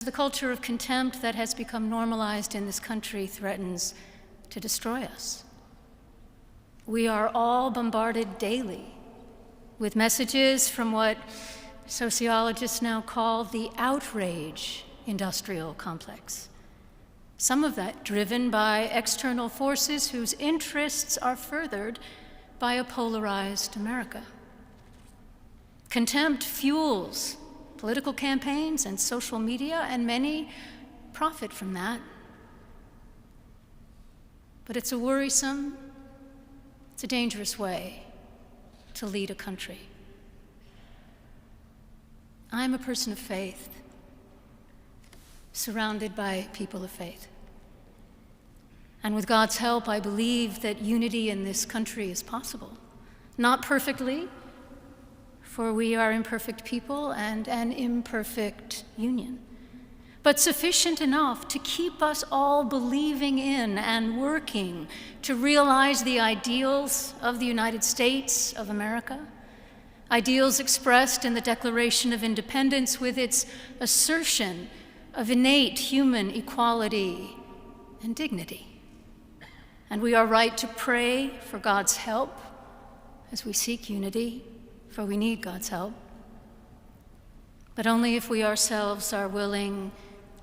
The culture of contempt that has become normalized in this country threatens to destroy us. We are all bombarded daily with messages from what sociologists now call the outrage industrial complex. Some of that driven by external forces whose interests are furthered by a polarized America. Contempt fuels political campaigns and social media, and many profit from that. But it's a worrisome, it's a dangerous way to lead a country. I'm a person of faith, surrounded by people of faith. And with God's help, I believe that unity in this country is possible. Not perfectly, for we are imperfect people and an imperfect union, but sufficient enough to keep us all believing in and working to realize the ideals of the United States of America, ideals expressed in the Declaration of Independence with its assertion of innate human equality and dignity. And we are right to pray for God's help as we seek unity, for we need God's help, but only if we ourselves are willing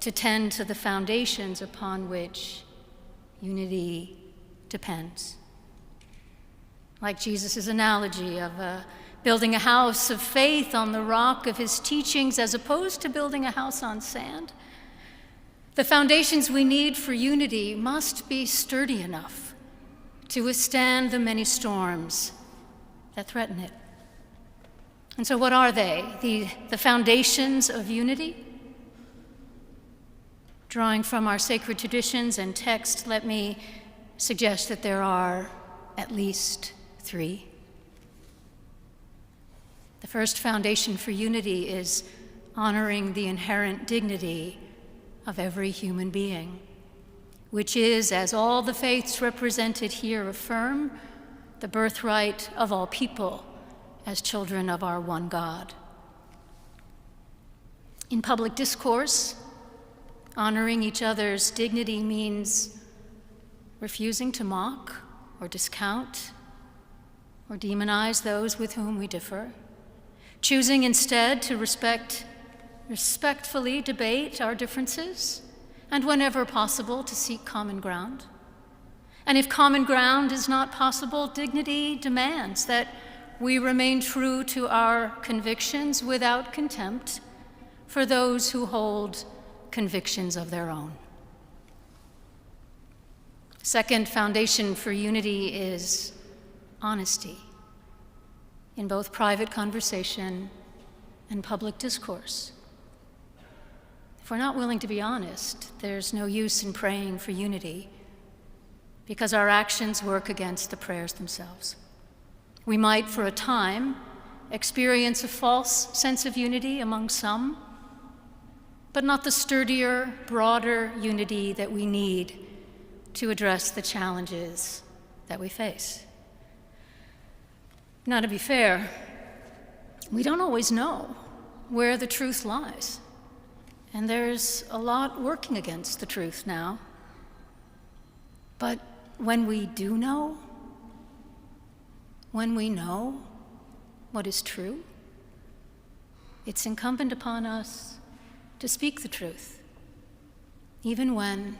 to tend to the foundations upon which unity depends. Like Jesus' analogy of building a house of faith on the rock of his teachings as opposed to building a house on sand, the foundations we need for unity must be sturdy enough to withstand the many storms that threaten it. And so what are they? The foundations of unity? Drawing from our sacred traditions and text, let me suggest that there are at least three. The first foundation for unity is honoring the inherent dignity of every human being, which is, as all the faiths represented here affirm, the birthright of all people as children of our one God. In public discourse, honoring each other's dignity means refusing to mock or discount or demonize those with whom we differ, choosing instead to respectfully debate our differences, and whenever possible, to seek common ground. And if common ground is not possible, dignity demands that we remain true to our convictions without contempt for those who hold convictions of their own. Second foundation for unity is honesty in both private conversation and public discourse. If we're not willing to be honest, there's no use in praying for unity, because our actions work against the prayers themselves. We might, for a time, experience a false sense of unity among some, but not the sturdier, broader unity that we need to address the challenges that we face. Now, to be fair, we don't always know where the truth lies, and there's a lot working against the truth now. But when we do know, when we know what is true, it's incumbent upon us to speak the truth, even when,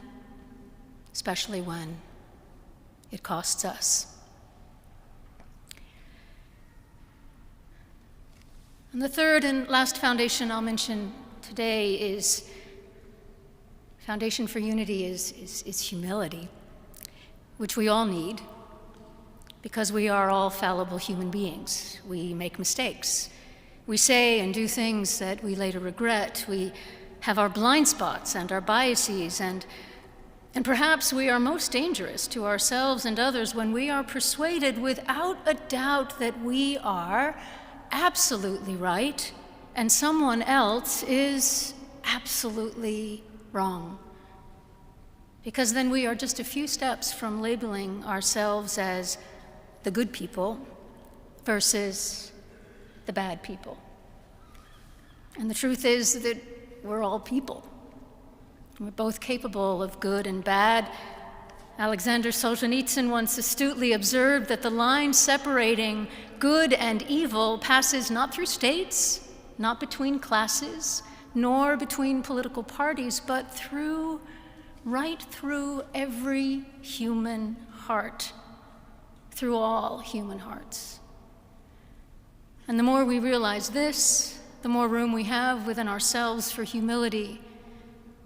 especially when, it costs us. And the third and last foundation I'll mention today is, foundation for unity is humility, which we all need, because we are all fallible human beings. We make mistakes. We say and do things that we later regret. We have our blind spots and our biases, and perhaps we are most dangerous to ourselves and others when we are persuaded without a doubt that we are absolutely right and someone else is absolutely wrong. Because then we are just a few steps from labeling ourselves as the good people versus the bad people. And the truth is that we're all people, We're both capable of good and bad. Alexander Solzhenitsyn once astutely observed that the line separating good and evil passes not through states, not between classes, nor between political parties, but right through every human heart, through all human hearts. And the more we realize this, the more room we have within ourselves for humility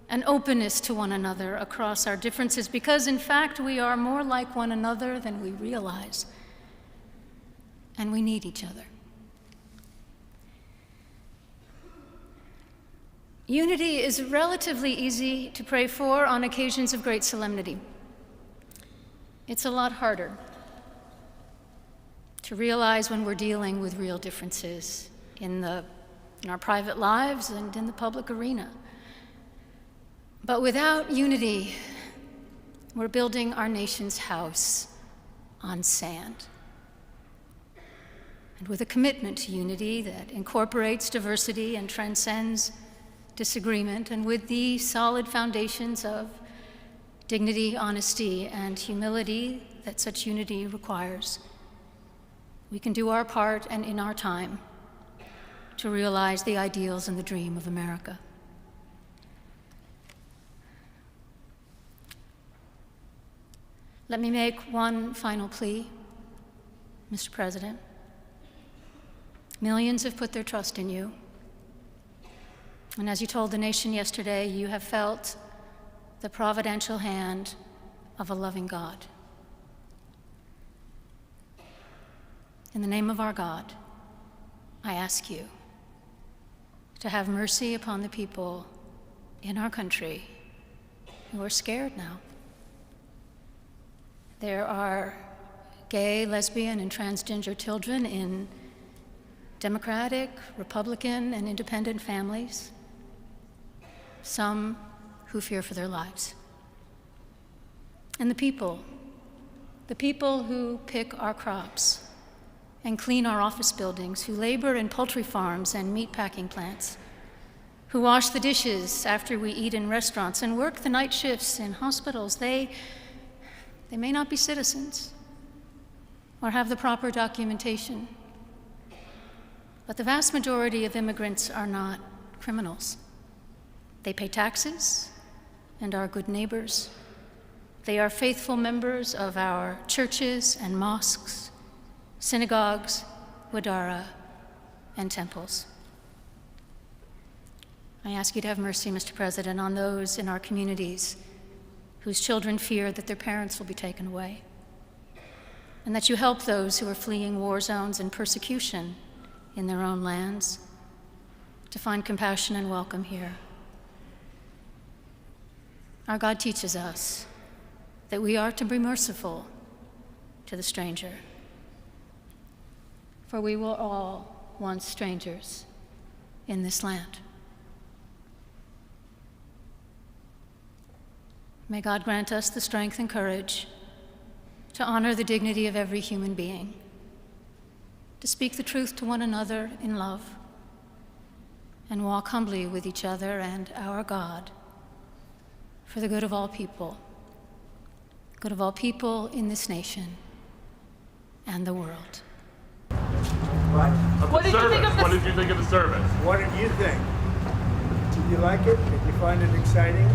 and openness to one another across our differences, because in fact we are more like one another than we realize, and we need each other. Unity is relatively easy to pray for on occasions of great solemnity. It's a lot harder to realize when we're dealing with real differences in our private lives and in the public arena. But without unity, we're building our nation's house on sand. And with a commitment to unity that incorporates diversity and transcends disagreement, and with the solid foundations of dignity, honesty, and humility that such unity requires, we can do our part and in our time to realize the ideals and the dream of America. Let me make one final plea, Mr. President. Millions have put their trust in you. And as you told the nation yesterday, you have felt the providential hand of a loving God. In the name of our God, I ask you to have mercy upon the people in our country who are scared now. There are gay, lesbian, and transgender children in Democratic, Republican, and independent families, some who fear for their lives. And the people who pick our crops and clean our office buildings, who labor in poultry farms and meatpacking plants, who wash the dishes after we eat in restaurants and work the night shifts in hospitals, they may not be citizens or have the proper documentation, but the vast majority of immigrants are not criminals. They pay taxes and are good neighbors. They are faithful members of our churches and mosques, synagogues, wadara, and temples. I ask you to have mercy, Mr. President, on those in our communities whose children fear that their parents will be taken away, and that you help those who are fleeing war zones and persecution in their own lands to find compassion and welcome here. Our God teaches us that we are to be merciful to the stranger, for we were all once strangers in this land. May God grant us the strength and courage to honor the dignity of every human being, to speak the truth to one another in love, and walk humbly with each other and our God for the good of all people in this nation and the world. What did you think of this? What did you think of the service? What did you think? Did you like it? Did you find it exciting?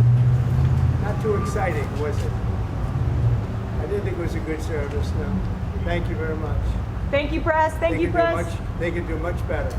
Not too exciting, was it? I didn't think it was a good service, no. Thank you very much. Thank you, press. Thank you, press. They could do much better.